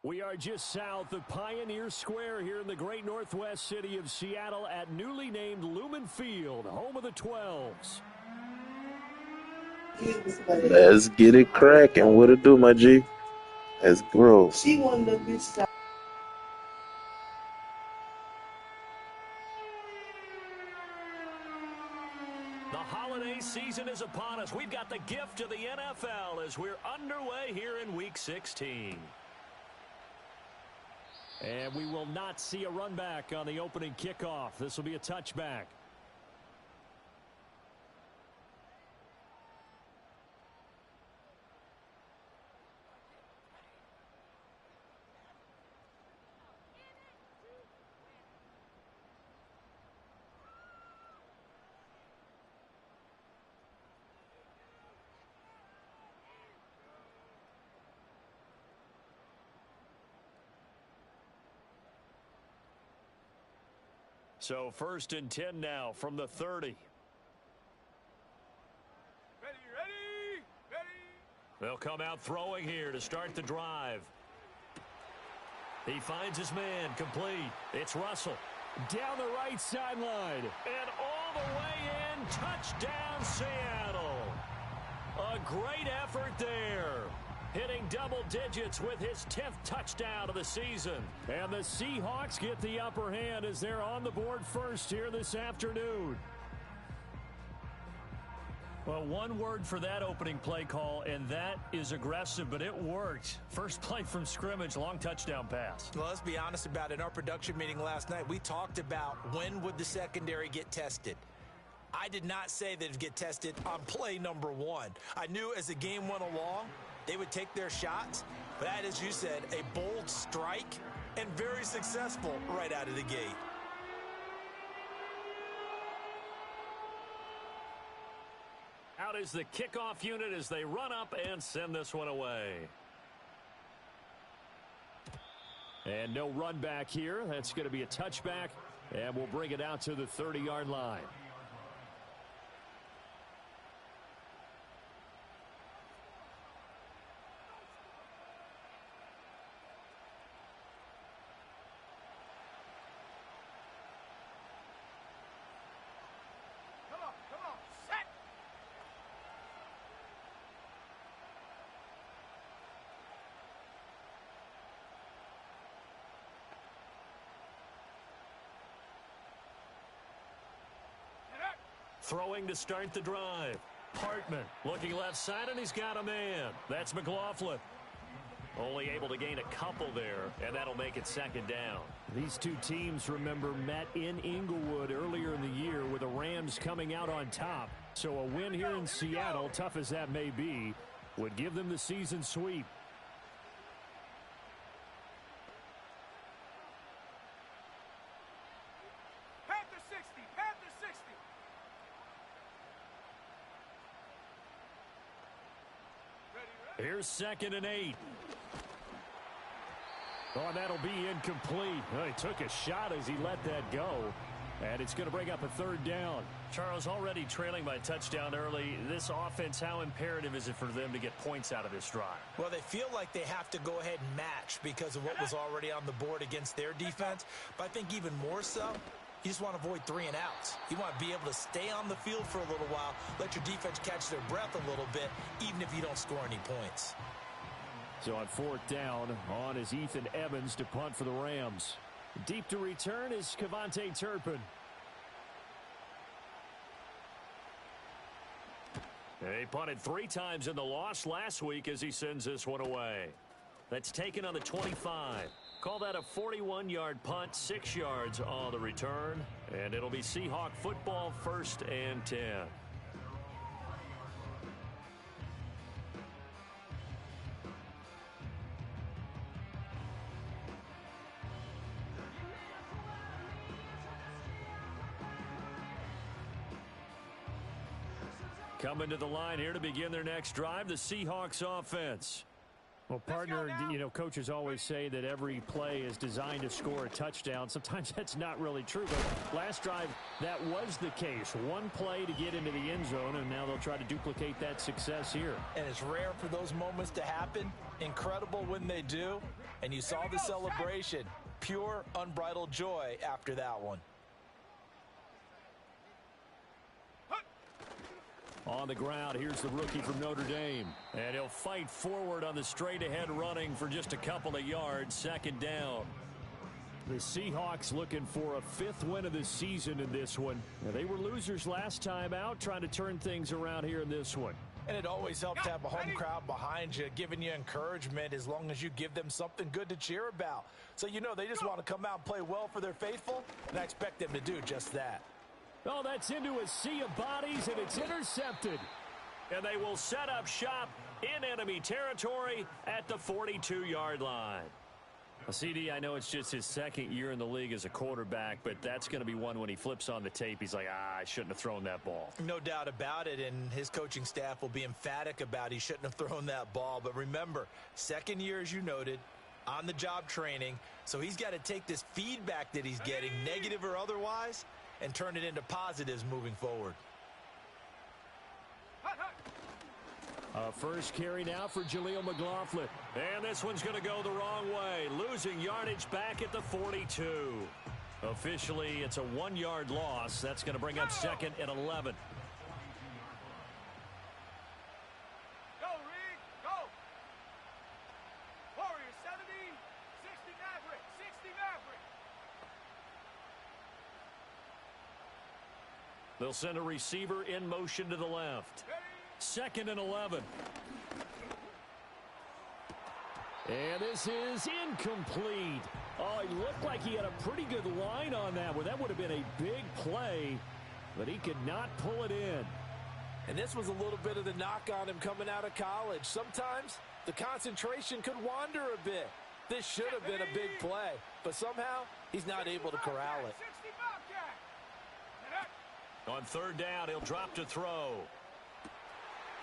We are just south of Pioneer Square here in the great northwest city of Seattle at newly named Lumen Field, home of the 12s. Let's get it cracking. What it do, my G? Let's grow. She wanted to be stopped. The holiday season is upon us. We've got the gift of the NFL as we're underway here in Week 16. And we will not see a run back on the opening kickoff. This will be a touchback. So 1st and 10 now from the 30. Ready. They'll come out throwing here to start the drive. He finds his man complete. It's Russell. Down the right sideline. And all the way in. Touchdown, Seattle. A great effort there. Hitting double digits with his 10th touchdown of the season. And the Seahawks get the upper hand as they're on the board first here this afternoon. Well, one word for that opening play call, and that is aggressive, but it worked. First play from scrimmage, long touchdown pass. Well, let's be honest about it. In our production meeting last night, we talked about when would the secondary get tested. I did not say that it would get tested on play number 1. I knew as the game went along, they would take their shots, but that, as you said, a bold strike and very successful right out of the gate. Out is the kickoff unit as they run up and send this one away. And no run back here. That's going to be a touchback, and we'll bring it out to the 30-yard line. Throwing to start the drive. Hartman looking left side, and he's got a man. That's McLaughlin. Only able to gain a couple there, and that'll make it 2nd down. These two teams, remember, met in Inglewood earlier in the year with the Rams coming out on top. So a win here in Seattle, tough as that may be, would give them the season sweep. Here's 2nd and 8. Oh, that'll be incomplete. Oh, he took a shot as he let that go. And it's going to bring up a 3rd down. Charles, already trailing by a touchdown early. This offense, how imperative is it for them to get points out of this drive? Well, they feel like they have to go ahead and match because of what was already on the board against their defense. But I think even more so, you just want to avoid 3 and outs. You want to be able to stay on the field for a little while, let your defense catch their breath a little bit, even if you don't score any points. So on 4th down, on is Ethan Evans to punt for the Rams. Deep to return is Kevontae Turpin. He punted 3 times in the loss last week as he sends this one away. That's taken on the 25. Call that a 41-yard punt, 6 yards on the return. And it'll be Seahawk football, 1st and 10. Coming to the line here to begin their next drive, the Seahawks offense. Well, partner, you know, coaches always say that every play is designed to score a touchdown. Sometimes that's not really true, but last drive, that was the case. One play to get into the end zone, and now they'll try to duplicate that success here. And it's rare for those moments to happen. Incredible when they do. And you saw the celebration. Pure, unbridled joy after that one. On the ground, here's the rookie from Notre Dame. And he'll fight forward on the straight-ahead running for just a couple of yards. Second down. The Seahawks looking for a fifth win of the season in this one. Now, they were losers last time out, trying to turn things around here in this one. And it always helps to have a home crowd behind you, giving you encouragement as long as you give them something good to cheer about. So you know they just want to come out and play well for their faithful, and I expect them to do just that. Oh, that's into a sea of bodies, and it's intercepted. And they will set up shop in enemy territory at the 42-yard line. CD, I know it's just his second year in the league as a quarterback, but that's going to be one when he flips on the tape. He's like, I shouldn't have thrown that ball. No doubt about it, and his coaching staff will be emphatic about he shouldn't have thrown that ball. But remember, second year, as you noted, on-the-job training, so he's got to take this feedback that he's getting, negative or otherwise, and turn it into positives moving forward. First carry now for Jaleel McLaughlin. And this one's going to go the wrong way. Losing yardage back at the 42. Officially, it's a 1-yard loss. That's going to bring up second and 11. Go, Reed, go. Warrior 70, 60 Maverick, 60 Maverick. They'll send a receiver in motion to the left. Second and 11. And this is incomplete. Oh, he looked like he had a pretty good line on that one. That would have been a big play, but he could not pull it in. And this was a little bit of the knock on him coming out of college. Sometimes the concentration could wander a bit. This should have been a big play, but somehow he's not able to corral it. On third down, he'll drop to throw.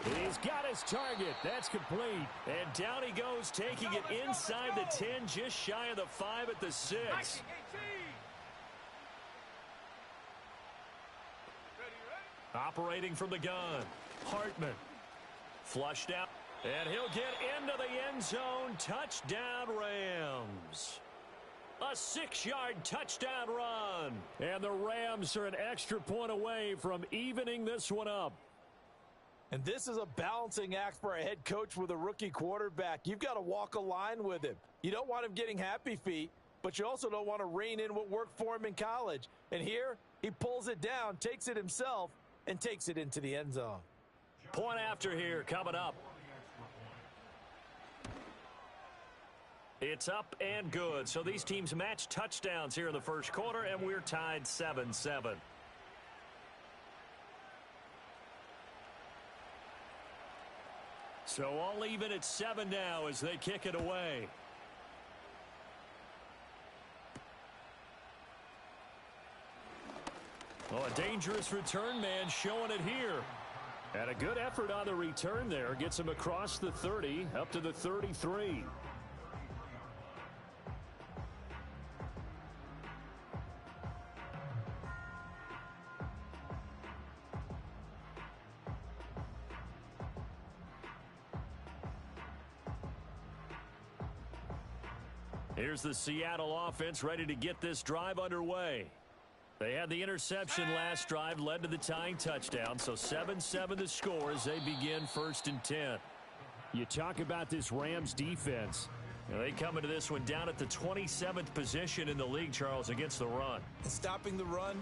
He's got his target. That's complete. And down he goes, taking it inside the 10, just shy of the 5 at the 6. Operating from the gun, Hartman. Flushed out, and he'll get into the end zone. Touchdown, Rams. A 6-yard touchdown run. And the Rams are an extra point away from evening this one up. And this is a balancing act for a head coach with a rookie quarterback. You've got to walk a line with him. You don't want him getting happy feet, but you also don't want to rein in what worked for him in college. And here, he pulls it down, takes it himself, and takes it into the end zone. Point after here coming up. It's up and good. So these teams match touchdowns here in the first quarter, and we're tied 7-7. So all even at 7 now as they kick it away. Oh, a dangerous return man showing it here. And a good effort on the return there. Gets him across the 30 up to the 33. Here's the Seattle offense ready to get this drive underway. They had the interception last drive, led to the tying touchdown, so 7-7 the score as they begin 1st and 10. You talk about this Rams defense. Now they come into this one down at the 27th position in the league, Charles, against the run. And stopping the run,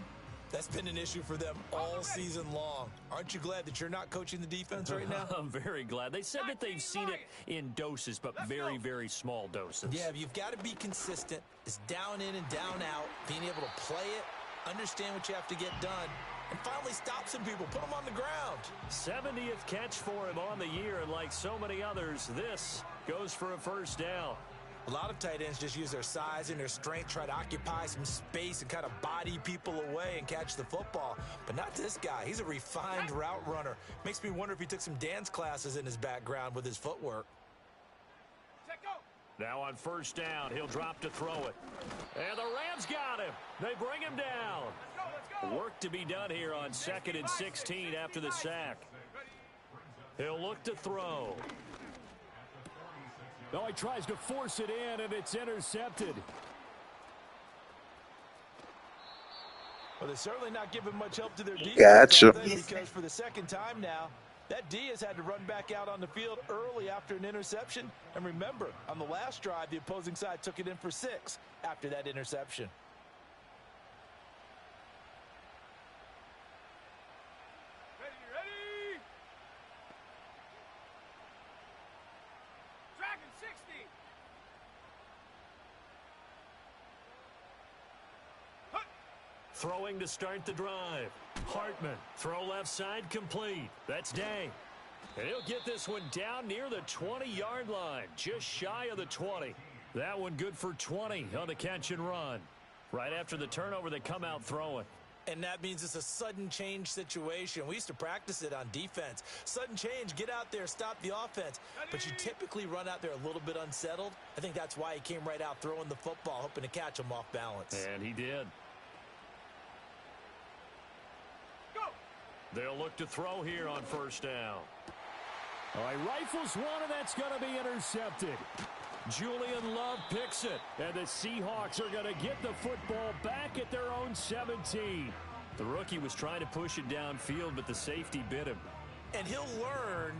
that's been an issue for them all season long. Aren't you glad that you're not coaching the defense right now? I'm very glad. They said that they've seen it in doses, but very, very small doses. Yeah, you've got to be consistent. It's down in and down out, being able to play it, understand what you have to get done, and finally stop some people, put them on the ground. 70th catch for him on the year, and like so many others, this goes for a first down. A lot of tight ends just use their size and their strength, try to occupy some space and kind of body people away and catch the football. But not this guy. He's a refined route runner. Makes me wonder if he took some dance classes in his background with his footwork. Now on first down, he'll drop to throw it. And the Rams got him. They bring him down. Work to be done here on 2nd and 16 after the sack. He'll look to throw. Oh, he tries to force it in, and it's intercepted. Well, they're certainly not giving much help to their defense, Gotcha. because for the second time now, that D has had to run back out on the field early after an interception. And remember, on the last drive, the opposing side took it in for 6 after that interception. Ready? Dragon 60. Throwing to start the drive. Hartman, throw left side, complete. That's Day. And he'll get this one down near the 20-yard line, just shy of the 20. That one good for 20 on the catch and run. Right after the turnover, they come out throwing. And that means it's a sudden change situation. We used to practice it on defense. Sudden change, get out there, stop the offense. But you typically run out there a little bit unsettled. I think that's why he came right out throwing the football, hoping to catch him off balance. And he did. They'll look to throw here on first down. All right, rifles one, and that's going to be intercepted. Julian Love picks it, and the Seahawks are going to get the football back at their own 17. The rookie was trying to push it downfield, but the safety bit him. And he'll learn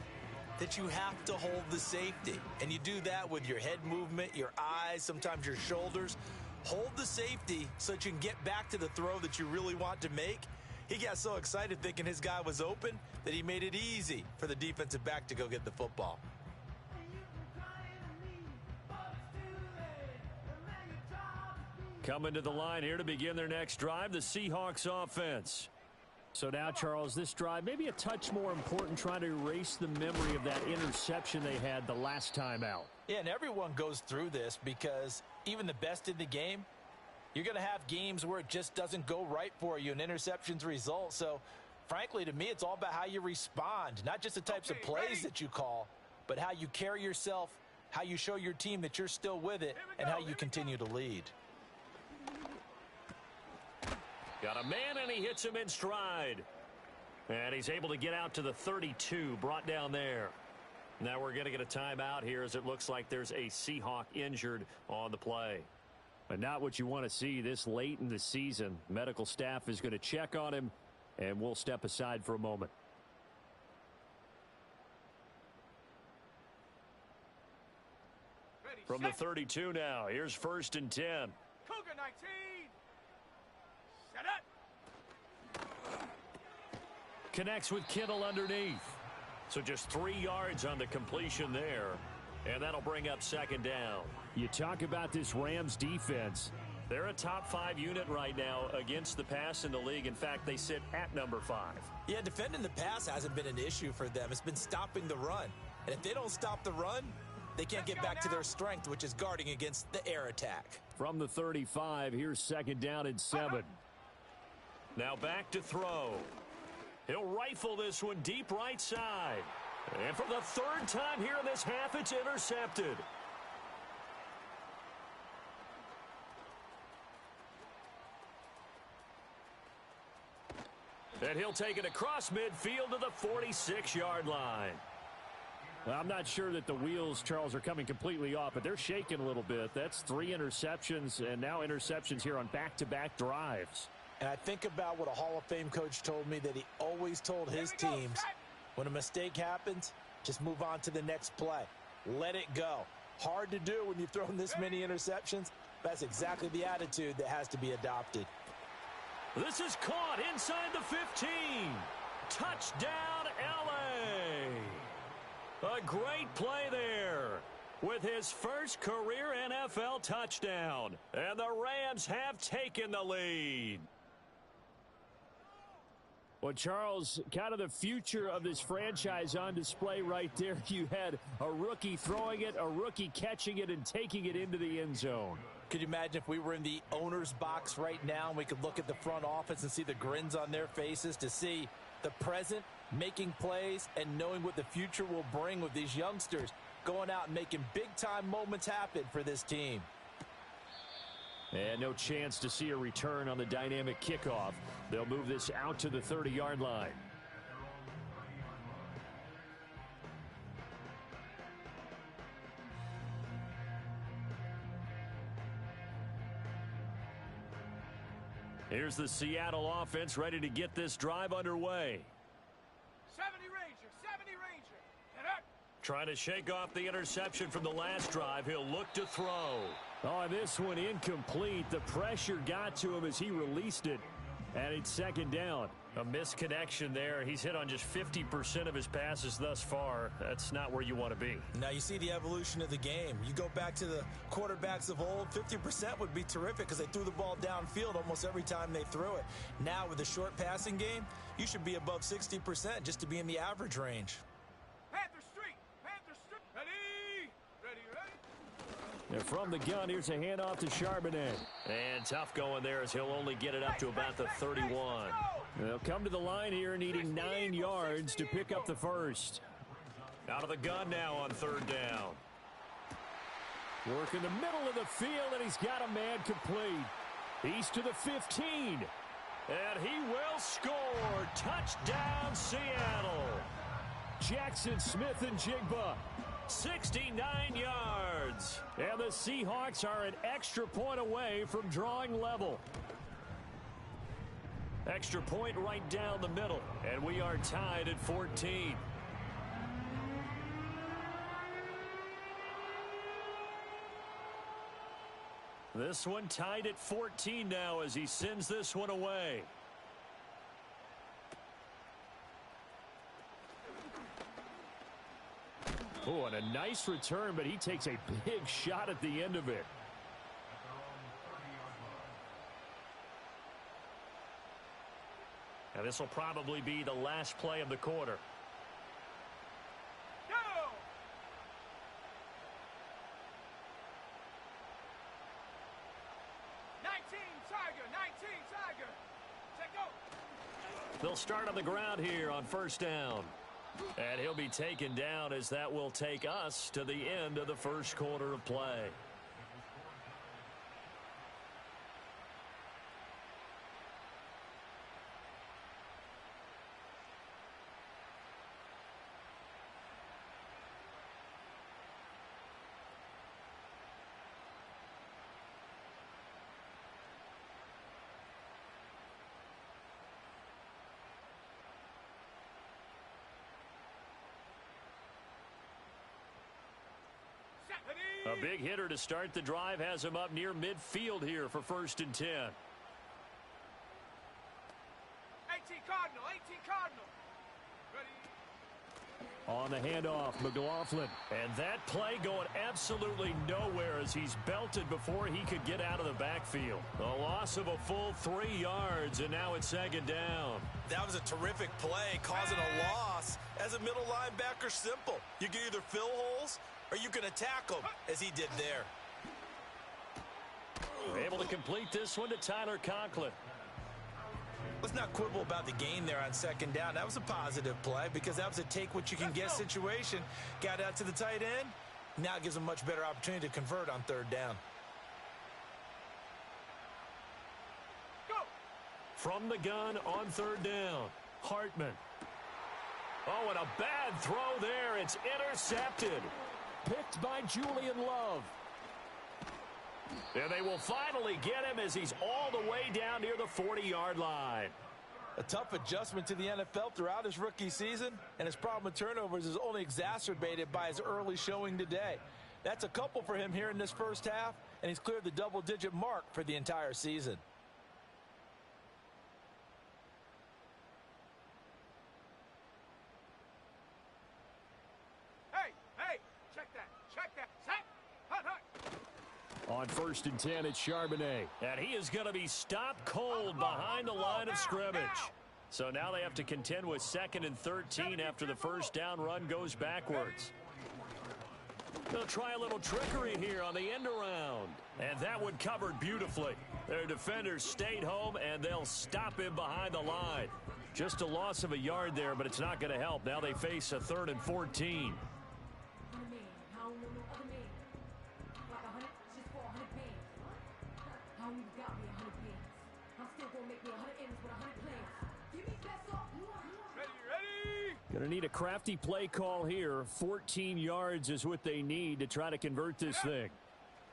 that you have to hold the safety. And you do that with your head movement, your eyes, sometimes your shoulders. Hold the safety so that you can get back to the throw that you really want to make. He got so excited thinking his guy was open that he made it easy for the defensive back to go get the football. Coming to the line here to begin their next drive, the Seahawks offense. So now, Charles, this drive maybe a touch more important, trying to erase the memory of that interception they had the last time out. Yeah, and everyone goes through this because even the best in the game, you're going to have games where it just doesn't go right for you and interceptions result. So, frankly, to me, it's all about how you respond, not just the types of plays that you call, but how you carry yourself, how you show your team that you're still with it, and how you continue to lead. Got a man, and he hits him in stride. And he's able to get out to the 32, brought down there. Now we're going to get a timeout here as it looks like there's a Seahawk injured on the play. But not what you want to see this late in the season. Medical staff is going to check on him, and we'll step aside for a moment. Ready, From the 32 now, here's 1st and 10. Cougar 19. Set up. Connects with Kittle underneath. So just 3 yards on the completion there. And that'll bring up 2nd down. You talk about this Rams defense. They're a top 5 unit right now against the pass in the league. In fact, they sit at number 5. Yeah, defending the pass hasn't been an issue for them. It's been stopping the run. And if they don't stop the run, they can't get back to their strength, which is guarding against the air attack. From the 35, here's 2nd down and 7. Now back to throw. He'll rifle this one deep right side. And for the 3rd time here in this half, it's intercepted. And he'll take it across midfield to the 46-yard line. Well, I'm not sure that the wheels, Charles, are coming completely off, but they're shaking a little bit. That's 3 interceptions, and now interceptions here on back-to-back drives. And I think about what a Hall of Fame coach told me, that he always told his teams, when a mistake happens, just move on to the next play. Let it go. Hard to do when you've thrown this many interceptions. That's exactly the attitude that has to be adopted. This is caught inside the 15. Touchdown, L.A. A great play there with his first career NFL touchdown. And the Rams have taken the lead. Well, Charles, kind of the future of this franchise on display right there. You had a rookie throwing it, a rookie catching it, and taking it into the end zone. Could you imagine if we were in the owner's box right now and we could look at the front office and see the grins on their faces, to see the present making plays and knowing what the future will bring with these youngsters going out and making big-time moments happen for this team. And no chance to see a return on the dynamic kickoff. They'll move this out to the 30-yard line. Here's the Seattle offense ready to get this drive underway. 70 Ranger, 70 Ranger. Get up. Trying to shake off the interception from the last drive. He'll look to throw. Oh, this one incomplete. The pressure got to him as he released it. And it's second down. A misconnection there. He's hit on just 50% of his passes thus far. That's not where you want to be. Now you see the evolution of the game. You go back to the quarterbacks of old, 50% would be terrific because they threw the ball downfield almost every time they threw it. Now with the short passing game, you should be above 60% just to be in the average range. Panther Street, Panther Street. Ready, ready, ready. And from the gun, here's a handoff to Charbonnet. And tough going there as he'll only get it up to about the 31. They'll come to the line here needing 9 yards to pick up the first. Out of the gun now on third down. Work in the middle of the field, and he's got a man complete. He's to the 15. And he will score. Touchdown, Seattle. Jackson Smith and Jigba. 69 yards. And the Seahawks are an extra point away from drawing level. Extra point right down the middle. And we are tied at 14. This one tied at 14 now as he sends this one away. Oh, and a nice return, but he takes a big shot at the end of it. Now this will probably be the last play of the quarter. Go! Tiger, 19 Tiger. Check go. They'll start on the ground here on first down. And he'll be taken down as that will take us to the end of the first quarter of play. A big hitter to start the drive has him up near midfield here for 1st and 10. 18 Cardinal, 18 Cardinal. Ready. On the handoff, McLaughlin. And that play going absolutely nowhere as he's belted before he could get out of the backfield. A loss of a full 3 yards, and now it's second down. That was a terrific play, causing a loss. As a middle linebacker, simple. You can either fill holes or you can attack them, as he did there. Able to complete this one to Tyler Conklin. Let's not quibble about the gain there on second down. That was a positive play because that was a take-what-you-can-get situation. Got out to the tight end. Now it gives him a much better opportunity to convert on third down. Go. From the gun on third down, Hartman. Oh, and a bad throw there. It's intercepted. Picked by Julian Love. And they will finally get him as he's all the way down near the 40-yard line. A tough adjustment to the NFL throughout his rookie season, and his problem with turnovers is only exacerbated by his early showing today. That's a couple for him here in this first half, and he's cleared the double-digit mark for the entire season. On 1st and 10, it's Charbonnet. And he is going to be stopped cold behind the line of scrimmage. So now they have to contend with 2nd and 13 after the first down run goes backwards. They'll try a little trickery here on the end around. And that one covered beautifully. Their defenders stayed home, and they'll stop him behind the line. Just a loss of a yard there, but it's not going to help. Now they face a 3rd and 14. Going to need a crafty play call here. 14 yards is what they need to try to convert this thing.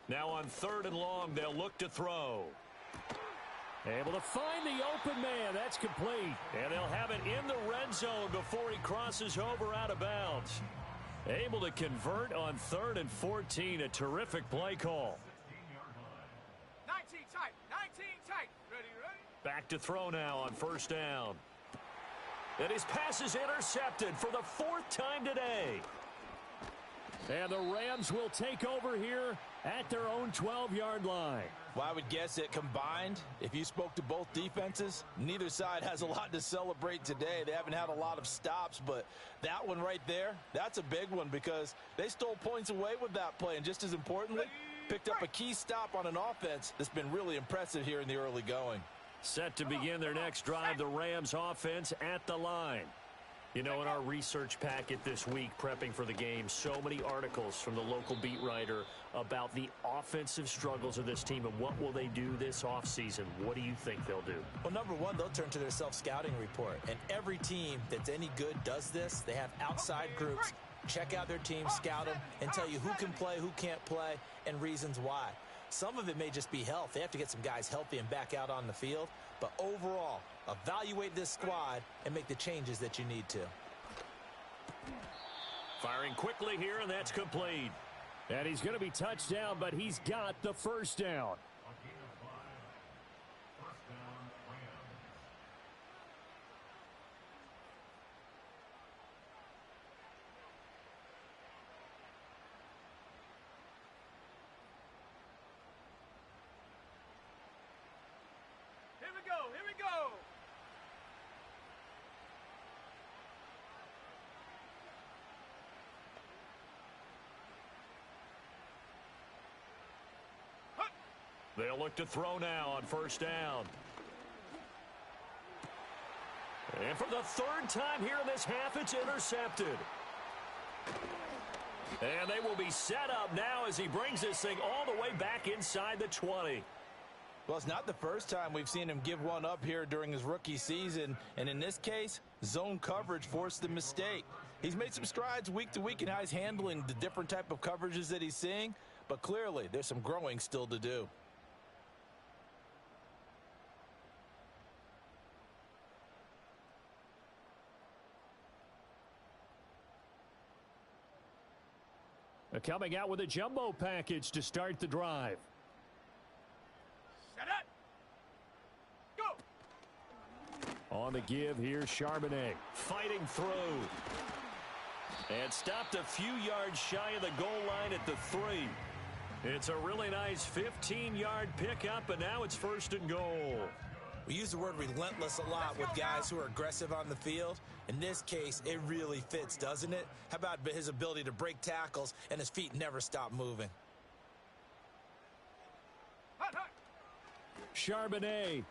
Now on 3rd and long, they'll look to throw. Able to find the open man. That's complete. And they'll have it in the red zone before he crosses over out of bounds. Able to convert on 3rd and 14. A terrific play call. 19 tight. 19 tight. Ready. Back to throw now on 1st down. And his pass is intercepted for the 4th time today. And the Rams will take over here at their own 12-yard line. Well, I would guess that combined, if you spoke to both defenses, neither side has a lot to celebrate today. They haven't had a lot of stops, but that one right there, that's a big one because they stole points away with that play. And just as importantly, picked up a key stop on an offense that's been really impressive here in the early going. Set to begin their next drive, the Rams offense at the line. You know, in our research packet this week, prepping for the game, so many articles from the local beat writer about the offensive struggles of this team and what will they do this offseason. What do you think they'll do? Well, number one, they'll turn to their self-scouting report. And every team that's any good does this. They have outside groups. Check out their team, scout them, and tell you who can play, who can't play, and reasons why. Some of it may just be health. They have to get some guys healthy and back out on the field. But overall, evaluate this squad and make the changes that you need to. Firing quickly here, and that's complete. And he's going to be touched down, but he's got the 1st down. Here we go. Here we go. They'll look to throw now on 1st down. And for the 3rd time here in this half, it's intercepted. And they will be set up now as he brings this thing all the way back inside the 20. Well, it's not the first time we've seen him give one up here during his rookie season. And in this case, zone coverage forced the mistake. He's made some strides week to week in how he's handling the different type of coverages that he's seeing. But clearly, there's some growing still to do. Coming out with a jumbo package to start the drive. Set up. Go. On the give, here's Charbonnet. Fighting through. And stopped a few yards shy of the goal line at the 3. It's a really nice 15-yard pickup, and now it's 1st and goal. We use the word relentless a lot with guys who are aggressive on the field. In this case, it really fits, doesn't it? How about his ability to break tackles and his feet never stop moving? Charbonnet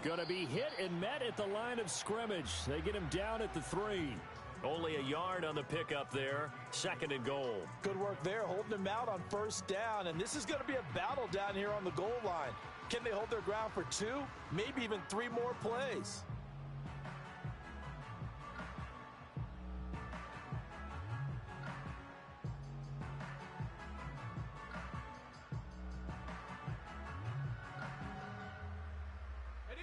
going to be hit and met at the line of scrimmage. They get him down at the 3. Only a yard on the pickup there. 2nd and goal. Good work there, holding him out on 1st down. And this is going to be a battle down here on the goal line. Can they hold their ground for 2, maybe even 3 more plays? Ready.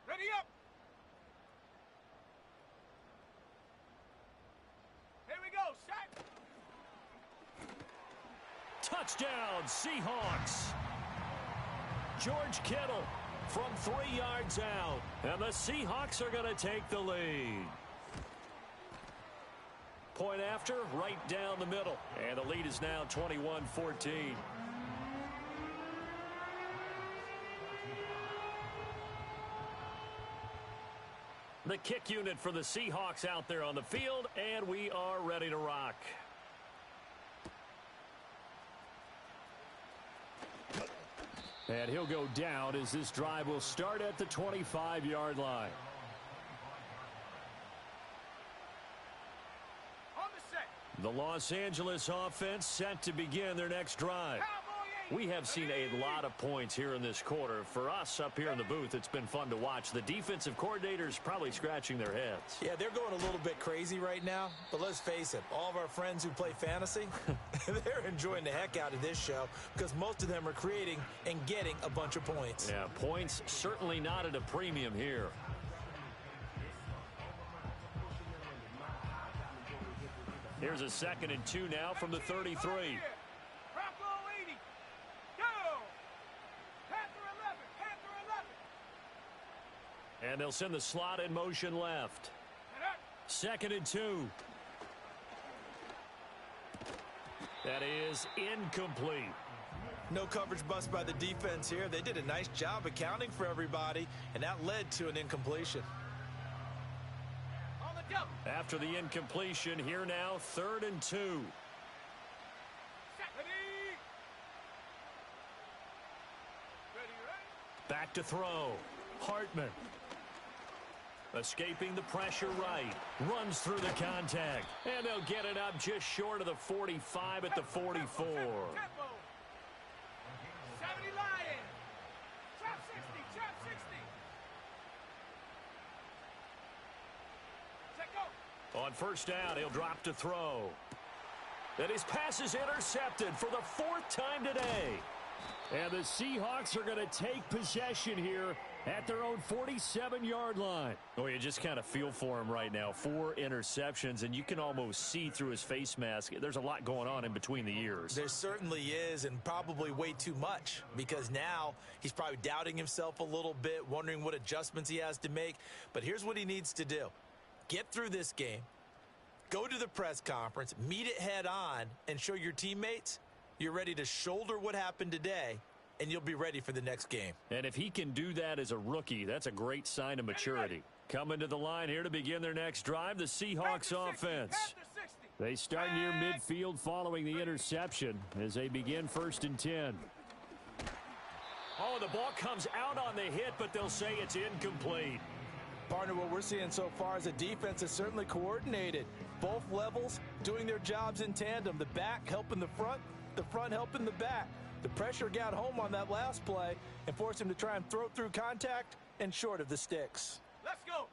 Ready up. Here we go. Set. Touchdown, Seahawks. George Kittle from 3 yards out. And the Seahawks are going to take the lead. Point after, right down the middle. And the lead is now 21-14. The kick unit for the Seahawks out there on the field, and we are ready to rock. And he'll go down as this drive will start at the 25-yard line. On the set. The Los Angeles offense set to begin their next drive. We have seen a lot of points here in this quarter. For us up here in the booth, it's been fun to watch. The defensive coordinators probably scratching their heads. Yeah, they're going a little bit crazy right now. But let's face it, all of our friends who play fantasy, they're enjoying the heck out of this show because most of them are creating and getting a bunch of points. Yeah, points certainly not at a premium here. Here's a 2nd and 2 now from the 33. Bronco 80. Go. Panther 11. Panther 11. And they'll send the slot in motion left. 2nd and 2. That is incomplete. No coverage bust by the defense here. They did a nice job accounting for everybody, and that led to an incompletion. On the double. After the incompletion, here now, 3rd and 2. Ready. Back to throw. Hartman. Escaping the pressure right. Runs through the contact. And they'll get it up just short of the 45 at the 44. Tempo. 70 Lions. Trap 60. Trap 60. Set go. On 1st down, he'll drop to throw. And his pass is intercepted for the 4th time today. And the Seahawks are going to take possession here at their own 47-yard line. Oh, you just kind of feel for him right now. 4 interceptions, and you can almost see through his face mask. There's a lot going on in between the ears. There certainly is, and probably way too much, because now he's probably doubting himself a little bit, wondering what adjustments he has to make. But here's what he needs to do. Get through this game, go to the press conference, meet it head on, and show your teammates you're ready to shoulder what happened today, and you'll be ready for the next game. And if he can do that as a rookie, that's a great sign of maturity. Coming to the line here to begin their next drive, the Seahawks offense. They start near midfield following the interception as they begin 1st and 10. Oh, the ball comes out on the hit, but they'll say it's incomplete. Partner, what we're seeing so far is the defense is certainly coordinated. Both levels doing their jobs in tandem. The back helping the front helping the back. The pressure got home on that last play and forced him to try and throw through contact and short of the sticks. Let's go.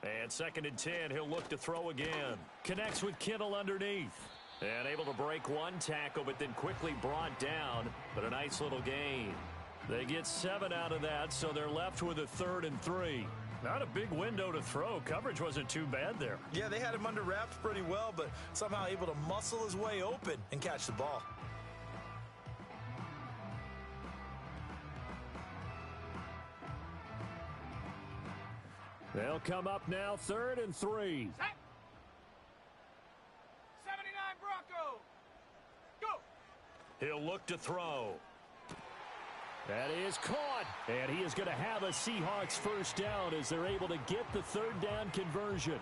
And 2nd and 10, he'll look to throw again. Connects with Kittle underneath. And able to break one tackle, but then quickly brought down. But a nice little gain. They get 7 out of that, so they're left with a 3rd and 3. Not a big window to throw. Coverage wasn't too bad there. Yeah, they had him under wraps pretty well, but somehow able to muscle his way open and catch the ball. They'll come up now, 3rd and 3. Set. 79 Bronco. Go. He'll look to throw. That is caught, and he is going to have a Seahawks 1st down as they're able to get the 3rd down conversion.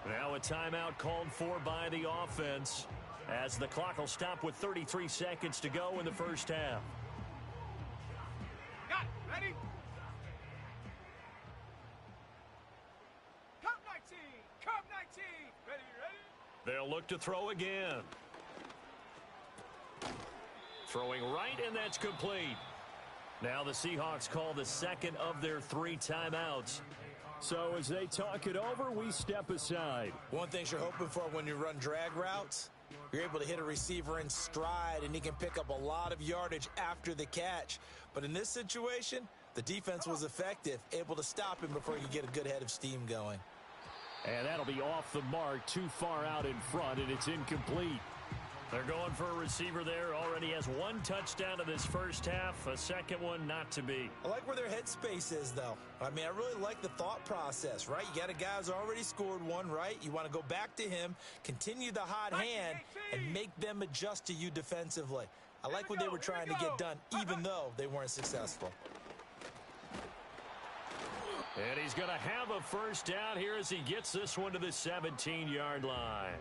Now a timeout called for by the offense as the clock will stop with 33 seconds to go in the 1st half. Got it. Ready? Cup 19. Cup 19. Ready, ready? They'll look to throw again. Throwing right, and that's complete. Now the Seahawks call the 2nd of their 3 timeouts. So as they talk it over, we step aside. One thing you're hoping for when you run drag routes, you're able to hit a receiver in stride, and he can pick up a lot of yardage after the catch. But in this situation, the defense was effective, able to stop him before you get a good head of steam going. And that'll be off the mark, too far out in front, and it's incomplete. They're going for a receiver there. Already has 1 touchdown in this 1st half. A 2nd one not to be. I like where their headspace is, though. I mean, I really like the thought process, right? You got a guy who's already scored 1, right? You want to go back to him, continue the hot hand, and make them adjust to you defensively. I like what they were trying to get done, even though they weren't successful. And he's going to have a 1st down here as he gets this one to the 17-yard line.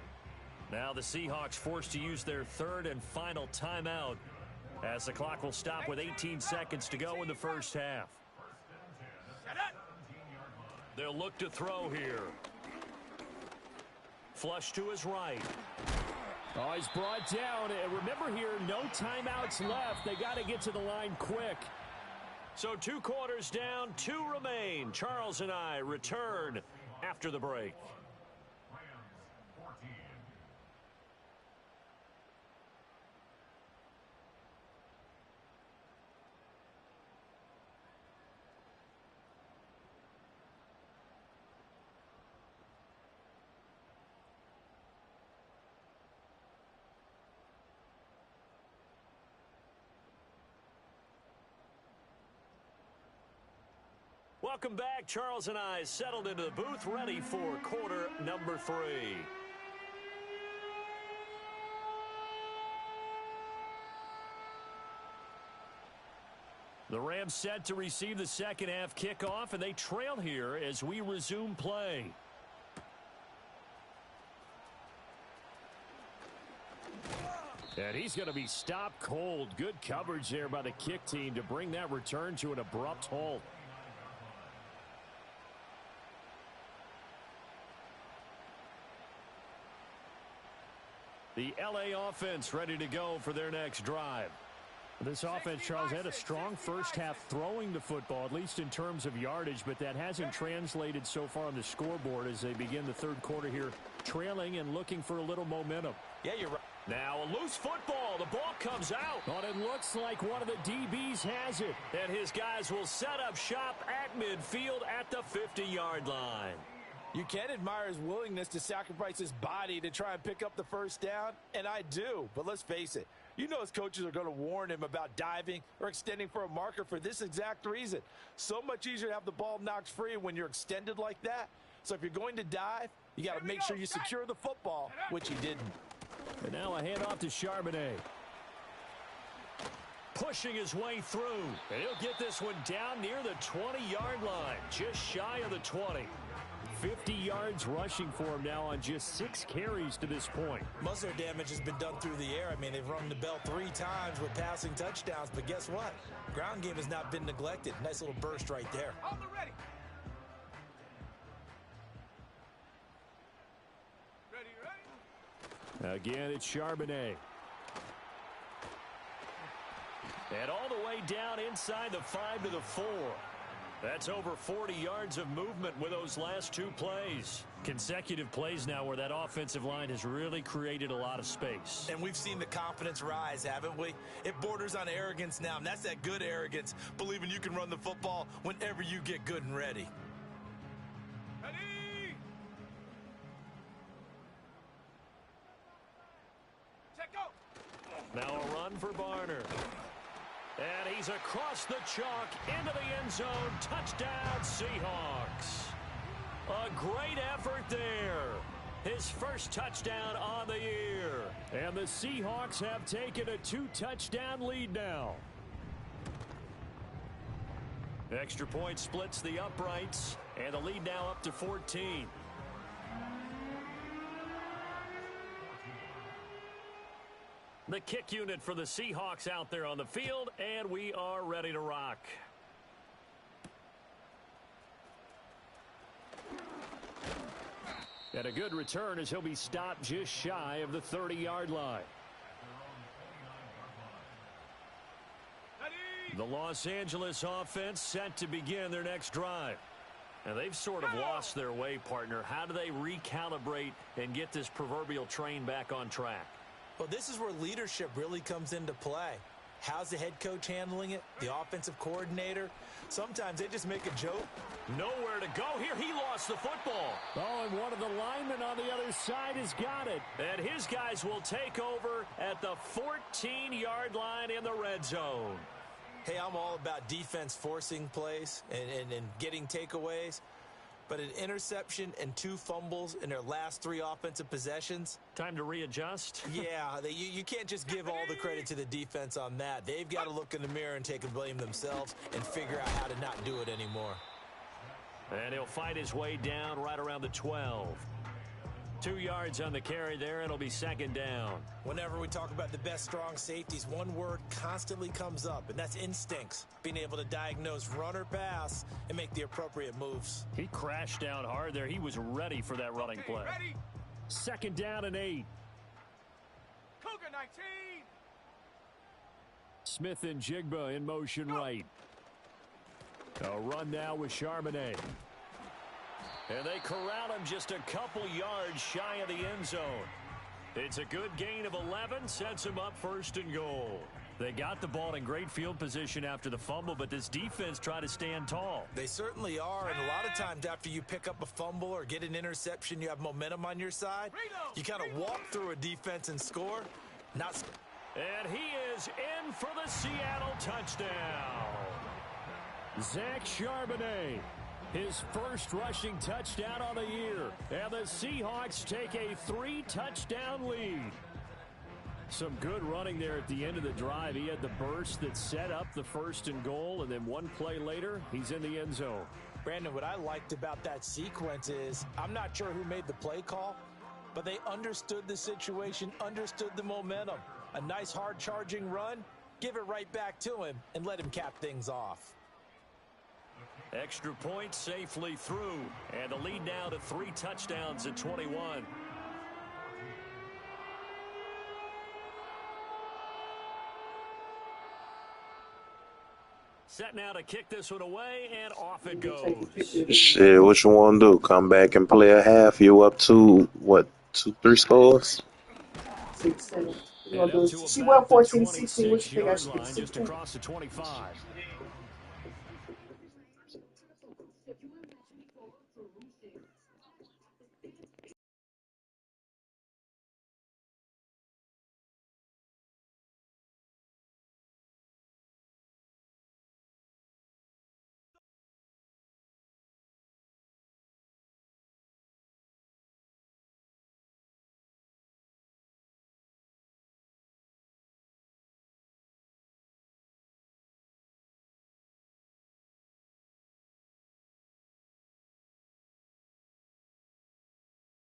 Now the Seahawks forced to use their 3rd and final timeout as the clock will stop with 18 seconds to go in the 1st half. They'll look to throw here. Flush to his right. Oh, he's brought down. And remember here, no timeouts left. They got to get to the line quick. So 2 quarters down, 2 remain. Charles and I return after the break. Welcome back. Charles and I settled into the booth, ready for quarter number 3. The Rams set to receive the second half kickoff, and they trail here as we resume play. And he's going to be stopped cold. Good coverage there by the kick team to bring that return to an abrupt halt. The LA offense ready to go for their next drive. This offense, Charles, had a strong first half throwing the football, at least in terms of yardage, but that hasn't translated so far on the scoreboard as they begin the third quarter here, trailing and looking for a little momentum. Yeah, you're right. Now a loose football. The ball comes out. But it looks like one of the DBs has it. And his guys will set up shop at midfield at the 50-yard line. You can admire his willingness to sacrifice his body to try and pick up the first down, and I do. But let's face it, you know his coaches are going to warn him about diving or extending for a marker for this exact reason. So much easier to have the ball knocked free when you're extended like that. So if you're going to dive, you got to make sure you secure the football, which he didn't. And now a handoff to Charbonnet. Pushing his way through. And he'll get this one down near the 20-yard line, just shy of the 20. 50 yards rushing for him now on just 6 carries to this point. Most of their damage has been done through the air. I mean, they've rung the bell 3 times with passing touchdowns, but guess what? Ground game has not been neglected. Nice little burst right there. On the ready. Ready. Again, it's Charbonnet. And all the way down inside the 5 to the 4. That's over 40 yards of movement with those last 2 plays. Consecutive plays now where that offensive line has really created a lot of space. And we've seen the confidence rise, haven't we? It borders on arrogance now, and that's that good arrogance, believing you can run the football whenever you get good and ready. Ready. Check go. Now a run for Barner. And he's across the chalk into the end zone. Touchdown, Seahawks. A great effort there. His first touchdown on the year. And the Seahawks have taken a 2-touchdown lead now. Extra point splits the uprights. And the lead now up to 14. The kick unit for the Seahawks out there on the field, and we are ready to rock. And a good return as he'll be stopped just shy of the 30-yard line. Ready. The Los Angeles offense set to begin their next drive. And they've sort of lost their way, partner. How do they recalibrate and get this proverbial train back on track? Well, this is where leadership really comes into play. How's the head coach handling it? The offensive coordinator? Sometimes they just make a joke. Nowhere to go here. He lost the football. Oh, and one of the linemen on the other side has got it. And his guys will take over at the 14-yard line in the red zone. Hey, I'm all about defense forcing plays and getting takeaways. But an interception and 2 fumbles in their last 3 offensive possessions. Time to readjust? Yeah, you can't just give all the credit to the defense on that. They've got to look in the mirror and take and blame themselves and figure out how to not do it anymore. And he'll fight his way down right around the 12. 2 yards on the carry there. It'll be second down. Whenever we talk about the best strong safeties, one word constantly comes up, and that's instincts. Being able to diagnose run or pass and make the appropriate moves. He crashed down hard there. He was ready for that running play. Ready. Second down and 8. Cougar 19. Smith and Jigba in motion right. A run now with Charbonnet. And they corral him just a couple yards shy of the end zone. It's a good gain of 11, sets him up 1st and goal. They got the ball in great field position after the fumble, but this defense tried to stand tall. They certainly are, and a lot of times after you pick up a fumble or get an interception, you have momentum on your side. You kind of walk through a defense and score. And he is in for the Seattle touchdown. Zach Charbonnet, his first rushing touchdown on the year. And the Seahawks take a 3-touchdown lead. Some good running there at the end of the drive. He had the burst that set up the 1st and goal, and then one play later, he's in the end zone. Brandon, what I liked about that sequence is I'm not sure who made the play call, but they understood the situation, understood the momentum. A nice hard-charging run, give it right back to him, and let him cap things off. Extra point safely through, and the lead now to 3 touchdowns at 21. Set now to kick this one away, and off it goes. Shit, what you want to do? Come back and play a half? You up to, what, 2-3 scores? 6, 7. She went 14, 16. What you think I should get? Just across the 25.